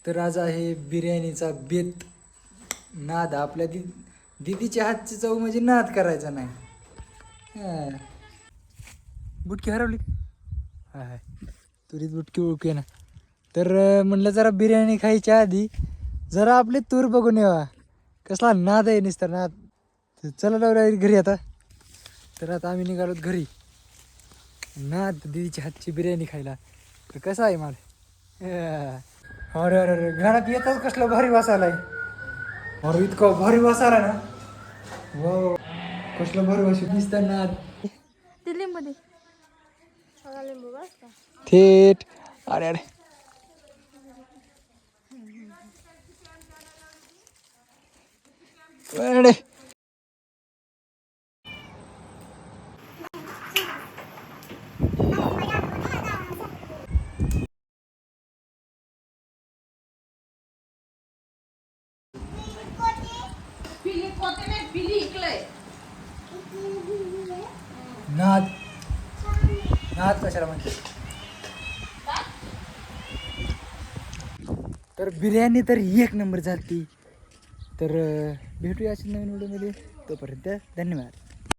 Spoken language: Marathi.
तर आज आहे बिर्याणीचा बेत. नाद आपल्या दीदीच्या हातची चव म्हणजे नाद करायचा नाही. हा. बुटकी हरवली. हा हाय तुरीत बुटकी ओळखू ना. तर म्हणलं जरा बिर्याणी खायच्या आधी जरा आपली तूर बघून यावा. कसला नाद आहे नुसता नाद. तर चला लावला घरी आता. तर आता आम्ही निघालोत घरी. नाद दीदीच्या हातची बिर्याणी खायला. तर कसं आहे मला. अरे अरे अरे घरात येतच कसलं भारी वास आलाय. अरे इतकं भारी वास आला ना. हो कसलं भारी वास दिसताना दिल्लीमध्ये लिंबू बसता थेट. अरे अरे अरे नाद नाद कशाला म्हणते. तर बिर्याणी तर एक नंबर झाली. तर भेटूया अशी नवीन व्हिडिओमध्ये. तोपर्यंत धन्यवाद.